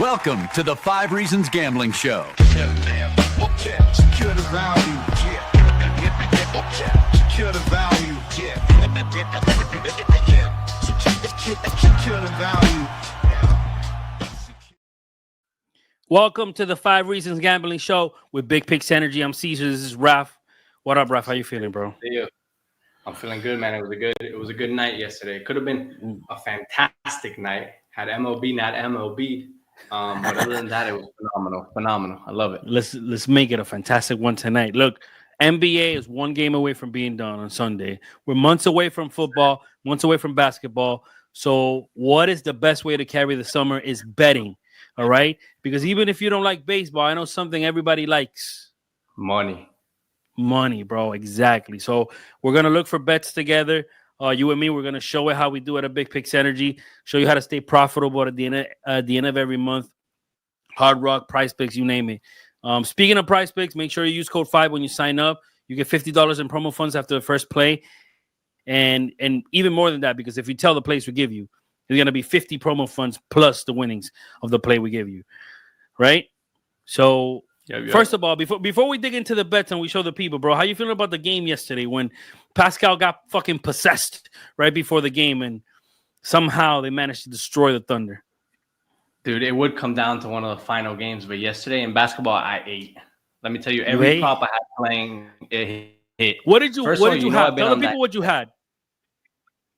Welcome to the 5 Reasons Gambling Show. Secure the value, secure the value, secure the value. Welcome to the 5 Reasons Gambling Show with Big Picks Energy. I'm Caesar. This is Raph. What up, Raph? How you feeling, bro? Yeah, I'm feeling good, man. It was a good night yesterday. It could have been a fantastic night had MLB not MLB. But other than that, it was phenomenal. I love it. Let's make it a fantastic one tonight. Look, NBA is one game away from being done on Sunday. We're months away from football, months away from basketball. So what is the best way to carry the summer is betting. All right? Because even if you don't like baseball, I know something everybody likes. Money, bro. Exactly. So we're going to look for bets together. You and me, we're going to show it how we do at a Big Picks Energy, show you how to stay profitable at the end of every month. Hard Rock, Prize Picks, you name it. Speaking of Prize Picks, make sure you use code 5 when you sign up. You get $50 in promo funds after the first play. And even more than that, because if you tell the plays we give you, there's going to be 50 promo funds plus the winnings of the play we give you. Right? So, first of all, before we dig into the bets and we show the people, bro, how you feeling about the game yesterday when Pascal got fucking possessed right before the game and somehow they managed to destroy the Thunder? dude. It would come down to one of the final games, but yesterday in basketball, I ate. Let me tell you, every prop I had playing, it hit. What did you have? Tell the people what you had.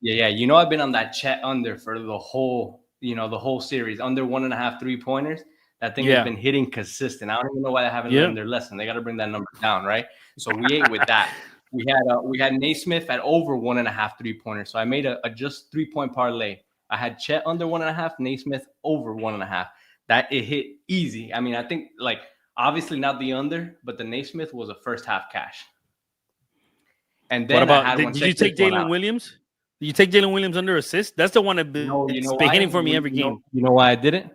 Yeah. You know, I've been on that Chet under for the whole series, under 1.5 3-pointers. That thing has been hitting consistent. I don't even know why they haven't learned their lesson. They got to bring that number down, right? So we ate with that. We had Naismith at over 1.5 3-pointers. So I made a just 3-point parlay. I had Chet under 1.5, Naismith over 1.5. That it hit easy. I mean, I think obviously not the under, but the Naismith was a first half cash. And then what about did you take Jalen Williams? Did you take Jalen Williams under assist? That's the one that's been hitting for me every game. You know why I didn't?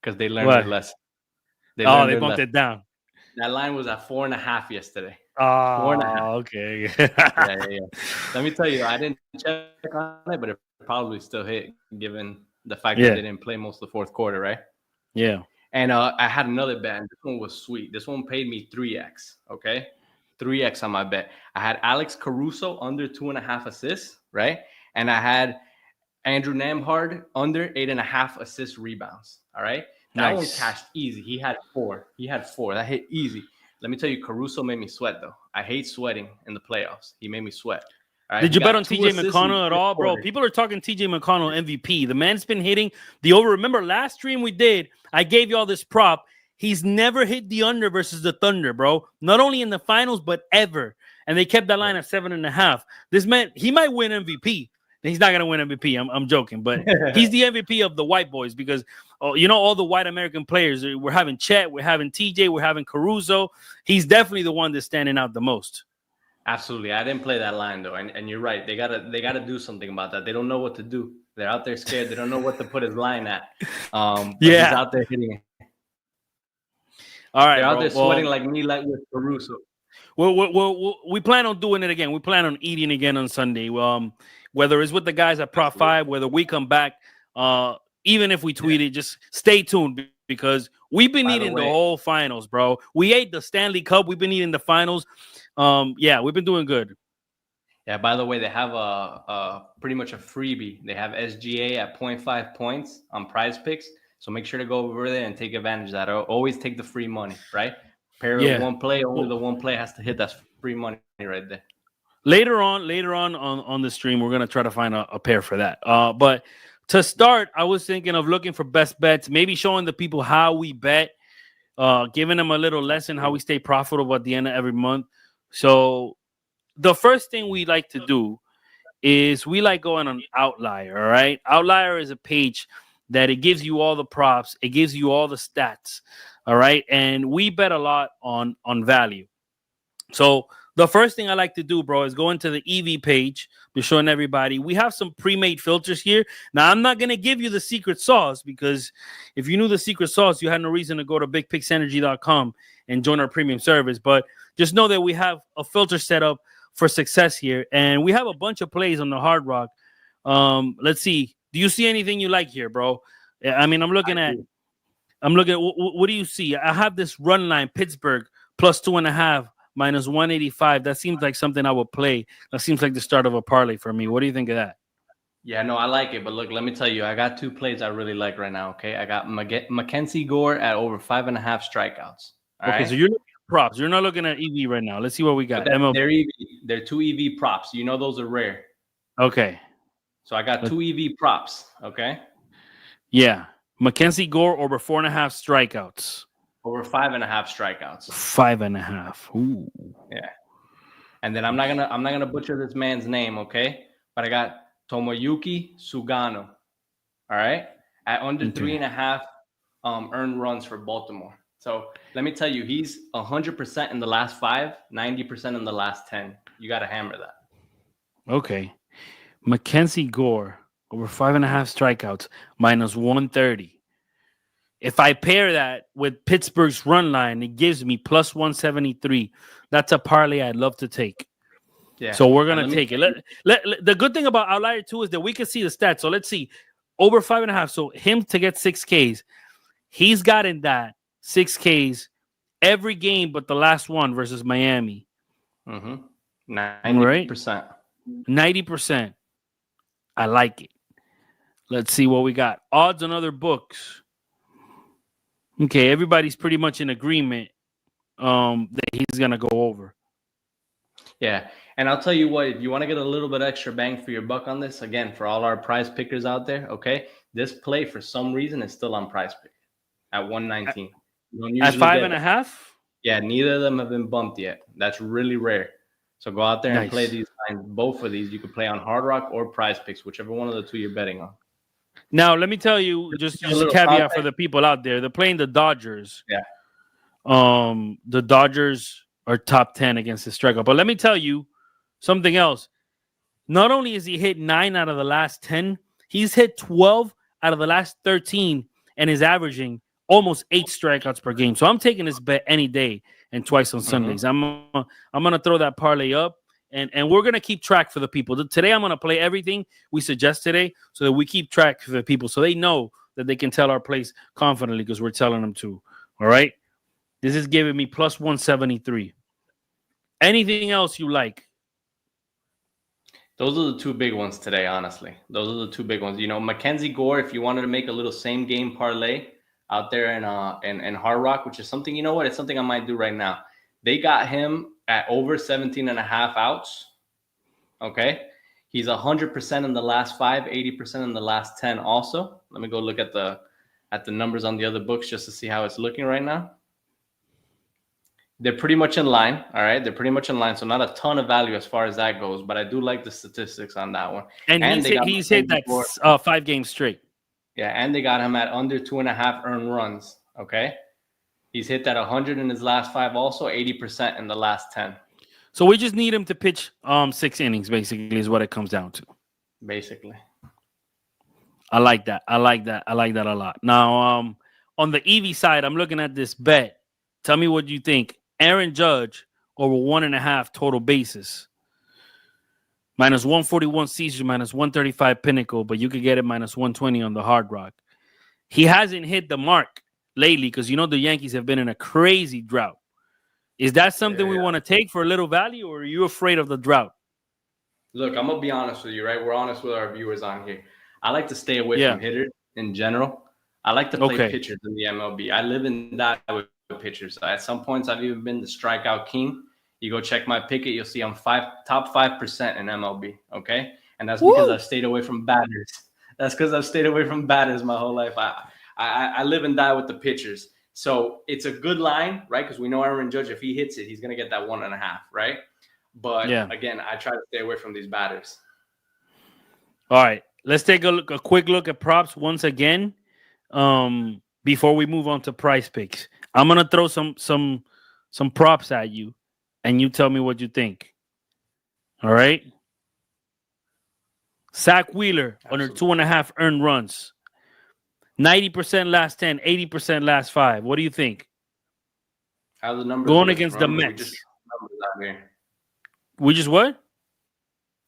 Because they learned their lesson. They bumped it down. That line was at 4.5 yesterday. 4.5. Okay. yeah. Let me tell you, I didn't check on it, but it probably still hit given the fact that they didn't play most of the fourth quarter, right? Yeah. And I had another bet. And this one was sweet. This one paid me 3x. Okay, 3x on my bet. I had Alex Caruso under 2.5 assists, right? And I had Andrew Nembhard under 8.5 assist rebounds. All right. That one cashed easy. He had 4. That hit easy. Let me tell you, Caruso made me sweat, though. I hate sweating in the playoffs. He made me sweat. Right? Did you bet on TJ McConnell at all, bro? People are talking TJ McConnell MVP. The man's been hitting the over. Remember last stream we did, I gave you all this prop. He's never hit the under versus the Thunder, bro. Not only in the finals, but ever. And they kept that line at 7.5. This man, he might win MVP. He's not going to win MVP. I'm joking, but he's the MVP of the white boys because, all the white American players, we're having Chet, we're having TJ, we're having Caruso. He's definitely the one that's standing out the most. Absolutely. I didn't play that line, though. And you're right. They gotta do something about that. They don't know what to do. They're out there scared. They don't know what to put his line at. He's out there hitting it. All right, they're out there sweating like me, like with Caruso. We plan on doing it again. We plan on eating again on Sunday. Whether it's with the guys at Prop 5, whether we come back, even if we tweet it, just stay tuned because we've been eating the whole finals, bro. We ate the Stanley Cup. We've been eating the finals. We've been doing good. Yeah, by the way, they have a pretty much a freebie. They have SGA at 0.5 points on Prize Picks. So make sure to go over there and take advantage of that. Always take the free money, right? Pair of one play, only the one play has to hit. That's free money right there. Later on the stream, we're gonna try to find a pair for that. But to start, I was thinking of looking for best bets, maybe showing the people how we bet, giving them a little lesson how we stay profitable at the end of every month. So the first thing we like to do is we like going on Outlier. All right, Outlier is a page that it gives you all the props, it gives you all the stats. All right, and we bet a lot on value. So the first thing I like to do, bro, is go into the EV page. We're showing everybody. We have some pre-made filters here. Now, I'm not going to give you the secret sauce because if you knew the secret sauce, you had no reason to go to bigpixenergy.com and join our premium service. But just know that we have a filter set up for success here. And we have a bunch of plays on the Hard Rock. Let's see. Do you see anything you like here, bro? I mean, I'm looking at I'm looking at what do you see? I have this run line, Pittsburgh plus 2.5, minus 185. That seems like something I would play. That seems like the start of a parlay for me. What do you think of that? Yeah, no, I like it. But look, let me tell you, I got two plays I really like right now. Okay, I got Mackenzie Gore at over 5.5 strikeouts. All Okay, right? so you're looking at props. You're not looking at EV right now. Let's see what we got. They're EV. They're two EV props. You know those are rare. Okay. So I got two EV props. Okay. Yeah. Mackenzie Gore over 4.5 strikeouts. Over 5.5 strikeouts. 5.5. Ooh. Yeah. And then I'm not gonna butcher this man's name, okay? But I got Tomoyuki Sugano. All right. At under 3.5 earned runs for Baltimore. So let me tell you, he's 100% in the last 5, 90% in the last 10. You got to hammer that. Okay. Mackenzie Gore over 5.5 strikeouts, minus 130. If I pair that with Pittsburgh's run line, it gives me plus 173. That's a parlay I'd love to take. Yeah. So we're going to take it. The good thing about Outlier 2 is that we can see the stats. So let's see. Over 5.5. So him to get 6 Ks, he's gotten that 6 Ks every game but the last one versus Miami. 90%. Right? 90%. I like it. Let's see what we got. Odds on other books. Okay, everybody's pretty much in agreement that he's going to go over. Yeah, and I'll tell you what, if you want to get a little bit extra bang for your buck on this, again, for all our prize pickers out there, okay, this play for some reason is still on Prize Pick at 119. At 5.5? Yeah, neither of them have been bumped yet. That's really rare. So go out there and play these lines. Both of these you could play on Hard Rock or Prize Picks, whichever one of the two you're betting on. Now, let me tell you, just a caveat for the people out there. They're playing the Dodgers. Yeah. The Dodgers are top 10 against the strikeout. But let me tell you something else. Not only has he hit 9 out of the last 10, he's hit 12 out of the last 13 and is averaging almost 8 strikeouts per game. So I'm taking this bet any day and twice on Sundays. I'm going to throw that parlay up. And we're going to keep track for the people. Today, I'm going to play everything we suggest today so that we keep track for the people so they know that they can tell our plays confidently because we're telling them to. All right? This is giving me plus 173. Anything else you like? Those are the two big ones today, honestly. Those are the two big ones. You know, Mackenzie Gore, if you wanted to make a little same game parlay out there in Hard Rock, which is something, you know what? It's something I might do right now. They got him at over 17.5 outs. Okay. He's 100% in the last 5, 80% in the last 10 also. Let me go look at the numbers on the other books just to see how it's looking right now. They're pretty much in line. All right. They're pretty much in line. So not a ton of value as far as that goes, but I do like the statistics on that one. And he's hit that 5 games straight. Yeah. And they got him at under 2.5 earned runs. Okay. He's hit that 100 in his last 5, also 80% in the last 10. So we just need him to pitch 6 innings, basically, is what it comes down to. Basically. I like that. I like that a lot. Now, on the EV side, I'm looking at this bet. Tell me what you think. Aaron Judge over 1.5 total bases. Minus 141 Caesar, minus 135 Pinnacle, but you could get it minus 120 on the Hard Rock. He hasn't hit the mark lately because you know the Yankees have been in a crazy drought. Is that something we want to take for a little value, or are you afraid of the drought? Look, I'm gonna be honest with you, right? We're honest with our viewers on here. I like to stay away from hitters in general. I like to play pitchers in the MLB. I live and die with pitchers. At some points, I've even been the strikeout king. You go check my picket, you'll see I'm top 5% in MLB. Okay, and that's because I've stayed away from batters. That's because I've stayed away from batters my whole life. I live and die with the pitchers. So it's a good line, right? Because we know Aaron Judge, if he hits it, he's going to get that 1.5, right? But again, I try to stay away from these batters. All right. Let's take a quick look at props once again before we move on to Prize Picks. I'm going to throw some props at you, and you tell me what you think. All right? Zach Wheeler, under 2.5 earned runs. 90% last 10, 80% last 5. What do you think? How the numbers going against the Mets? We just what?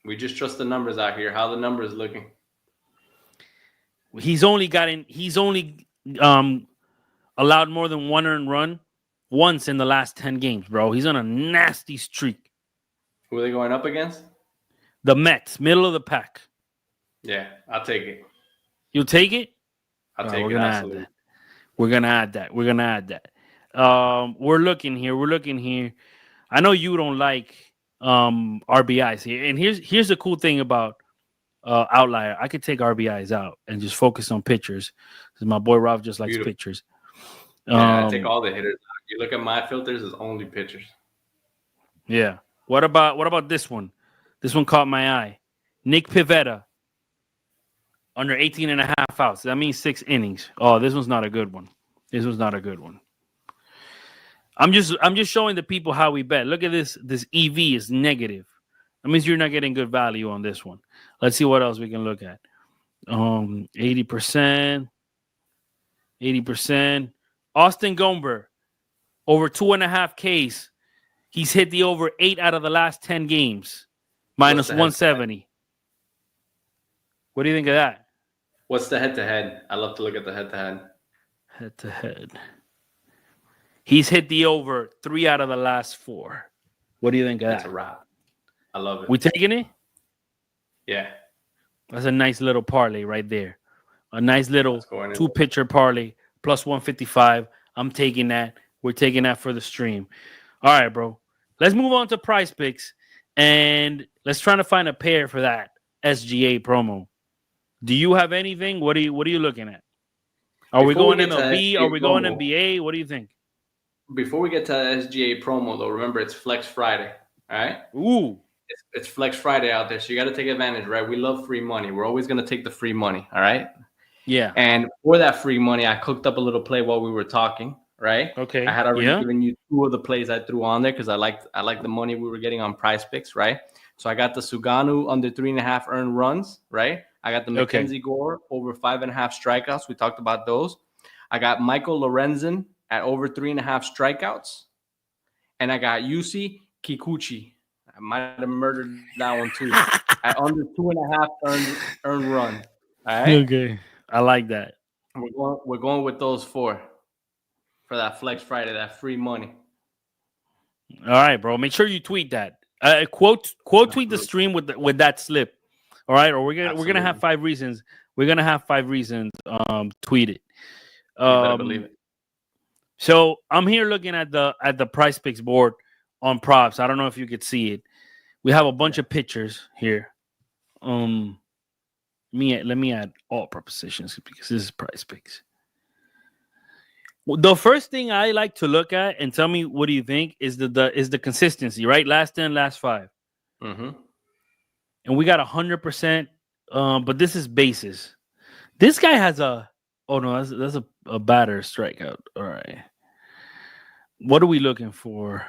We just trust the numbers out here. How the numbers looking? He's only allowed more than one earned run once in the last 10 games, bro. He's on a nasty streak. Who are they going up against? The Mets, middle of the pack. Yeah, I'll take it. You'll take it? I'll All take right, it. Absolutely. We're gonna add that. We're looking here. I know you don't like RBIs here, and here's the cool thing about Outlier. I could take RBIs out and just focus on pitchers, because my boy Ralph just likes Beautiful. pitchers. Yeah, I take all the hitters out. You look at my filters, it's only pitchers. Yeah. What about this one? This one caught my eye. Nick Pivetta, under 18 and a half outs. That means 6 innings. Oh, this one's not a good one. I'm just showing the people how we bet. Look at this. This EV is negative. That means you're not getting good value on this one. Let's see what else we can look at. 80%. Austin Gomber, over 2.5 Ks. He's hit the over 8 out of the last 10 games, minus 170. What do you think of that? What's the head-to-head? I love to look at the head-to-head. Head-to-head. He's hit the over 3 out of the last 4. What do you think of That's that? a wrap. I love it. We taking it? Yeah. That's a nice little parlay right there. A nice little 2-pitcher parlay plus 155. I'm taking that. We're taking that for the stream. All right, bro. Let's move on to Prize Picks, and let's try to find a pair for that SGA promo. Do you have anything? What are you looking at? Are we going MLB? Are we going NBA? What do you think? Before we get to SGA promo, though, remember it's Flex Friday. All right. Ooh. It's Flex Friday out there, so you got to take advantage, right? We love free money. We're always going to take the free money, all right? Yeah. And for that free money, I cooked up a little play while we were talking, right? Okay. I had already given you 2 of the plays I threw on there because I liked the money we were getting on Prize Picks, right? So I got the Suganu under 3.5 earned runs, right? I got the Mackenzie Gore over 5.5 strikeouts. We talked about those. I got Michael Lorenzen at over 3.5 strikeouts. And I got Yusi Kikuchi. I might have murdered that one too. At under 2.5 earned run. All right. Okay. I like that. We're going with those 4 for that Flex Friday, that free money. All right, bro. Make sure you tweet that. Quote tweet the stream with that slip. All right, or we're gonna have 5 reasons. We're gonna have 5 reasons. Tweet it. You better believe it. So I'm here looking at the Prize Picks board on props. I don't know if you could see it. We have a bunch of pictures here. Let me add all propositions because this is Prize Picks. The first thing I like to look at and tell me what do you think is the consistency, right? Last 10, last 5. Mm-hmm. And we got 100%. But this is bases. This guy has that's a batter strikeout. All right. What are we looking for?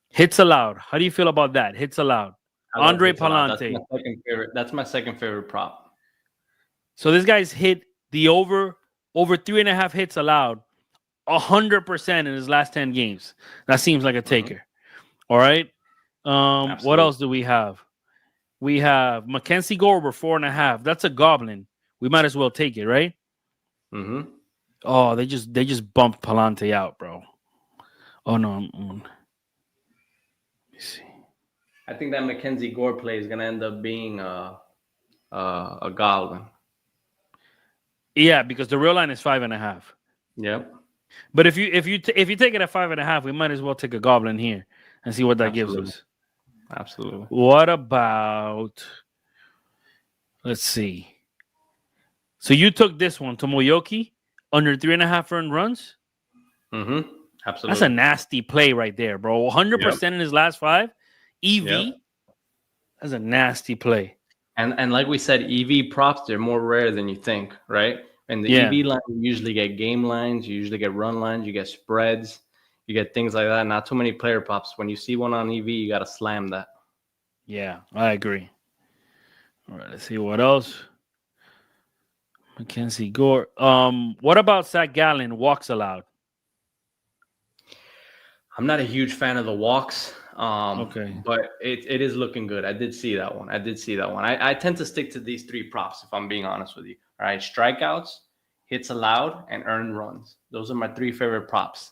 Hits allowed. How do you feel about that? Hits allowed. Andre Palante. That's my second favorite prop. So this guy's hit the over 3.5 hits allowed 100% in his last 10 games. That seems like a taker. All right. What else do we have? We have Mackenzie Gore over 4.5. That's a goblin. We might as well take it, right? Mm-hmm. Oh, they just bumped Palante out, bro. Oh no. Let me see. I think that Mackenzie Gore play is gonna end up being a goblin. Yeah, because the real line is 5.5. Yep. But if you take it at 5.5, we might as well take a goblin here and see what that gives us. Absolutely. What about? Let's see. So you took this one, Tomoyoki, under 3.5 earned runs. Mm-hmm. Absolutely. That's a nasty play right there, bro. 100% in his last 5. EV. Yep. That's a nasty play. And like we said, EV props, they're more rare than you think, right? And the EV line, you usually get game lines, you usually get run lines, you get spreads, you get things like that. Not too many player props. When you see one on EV, you got to slam that. Yeah, I agree. All right, let's see what else. Mackenzie Gore. What about Zach Gallen? Walks allowed. I'm not a huge fan of the walks. Okay. But it is looking good. I did see that one. I tend to stick to these 3 props, if I'm being honest with you. All right. Strikeouts, hits allowed, and earned runs. Those are my 3 favorite props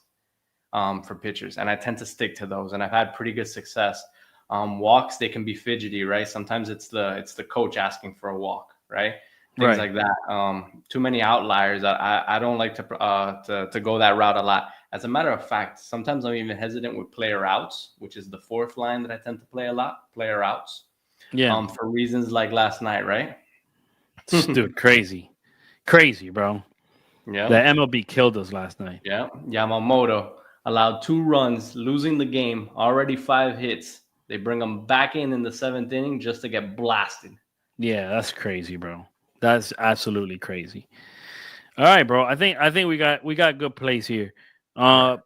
for pitchers, and I tend to stick to those, and I've had pretty good success. Walks, they can be fidgety, right? Sometimes it's the coach asking for a walk, right? Things like that. Too many outliers. I don't like to go that route a lot. As a matter of fact, sometimes I'm even hesitant with player outs, which is the 4th line that I tend to play a lot. Player outs. Yeah. For reasons like last night, right? Dude, crazy, bro. Yeah. The MLB killed us last night. Yeah. Yamamoto allowed 2 runs, losing the game. Already 5 hits. They bring him back in the 7th inning just to get blasted. Yeah, that's crazy, bro. That's absolutely crazy. All right, bro. I think we got good plays here. I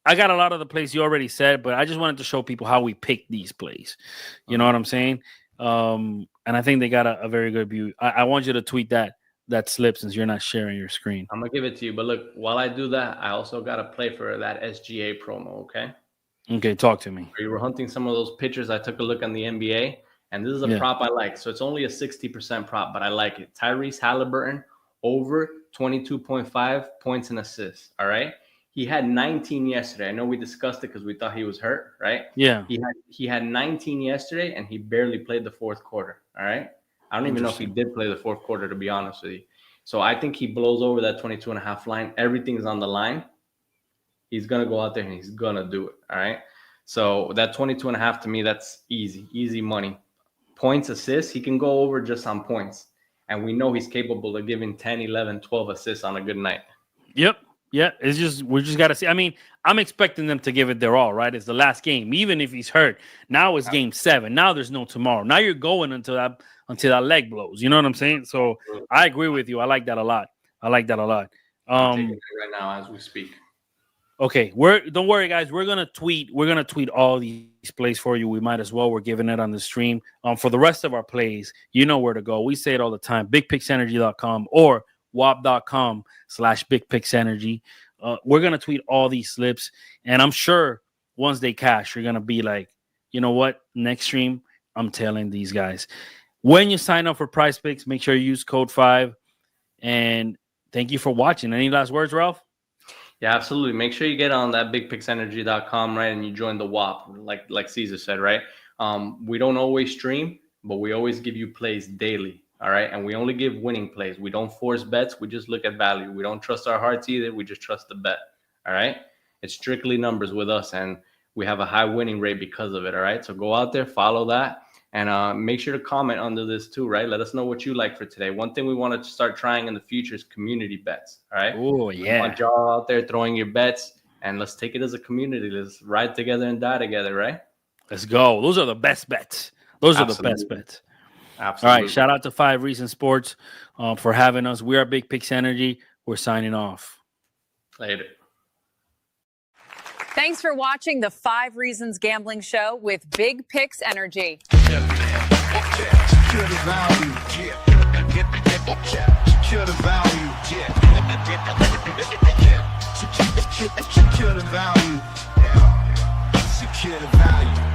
got a lot of the plays you already said, but I just wanted to show people how we pick these plays. You know what I'm saying? And I think they got a very good view. I want you to tweet that slip since you're not sharing your screen. I'm gonna give it to you, but look, while I do that, I also got to play for that SGA promo. Okay, talk to me. We were hunting some of those pitchers. I took a look on the NBA, and this is a prop I like. So it's only a 60% prop, but I like it. Tyrese Halliburton over 22.5 points and assists. All right. He had 19 yesterday. I know we discussed it because we thought he was hurt, right? Yeah. He had 19 yesterday, and he barely played the 4th quarter. All right. I don't even know if he did play the 4th quarter, to be honest with you. So I think he blows over that 22.5 line. Everything's on the line. He's going to go out there and he's going to do it. All right. So that 22.5 to me, that's easy money. Points, assists, he can go over just on points. And we know he's capable of giving 10, 11, 12 assists on a good night. Yep. Yeah, we just got to see. I mean, I'm expecting them to give it their all, right? It's the last game, even if he's hurt. Now it's game 7. Now there's no tomorrow. Now you're going until that leg blows. You know what I'm saying? So I agree with you. I like that a lot. I'm taking it right now as we speak. Okay, don't worry, guys. We're gonna tweet all these plays for you. We might as well. We're giving it on the stream. For the rest of our plays, you know where to go. We say it all the time. BigPicksEnergy.com or WAP.com/BigPicksEnergy. We're gonna tweet all these slips, and I'm sure once they cash, you're gonna be like, you know what? Next stream, I'm telling these guys. When you sign up for Prize Picks, make sure you use code 5. And thank you for watching. Any last words, Ralph? Yeah, absolutely. Make sure you get on that BigPicksEnergy.com, right, and you join the WAP, like Caesar said, right? We don't always stream, but we always give you plays daily. All right. And we only give winning plays. We don't force bets. We just look at value. We don't trust our hearts either. We just trust the bet. All right. It's strictly numbers with us, and we have a high winning rate because of it. All right. So go out there, follow that, and make sure to comment under this too. Right. Let us know what you like for today. One thing we want to start trying in the future is community bets. All right. Oh, yeah. We want y'all out there throwing your bets, and let's take it as a community. Let's ride together and die together. Right. Let's go. Those are the best bets. Those are the best bets. Absolutely. All right. Shout out to 5 Reasons Sports for having us. We are Big Picks Energy. We're signing off. Later. Thanks for watching the 5 Reasons Gambling Show with Big Picks Energy. Secure the value. Secure the value. Secure the value. Secure the value.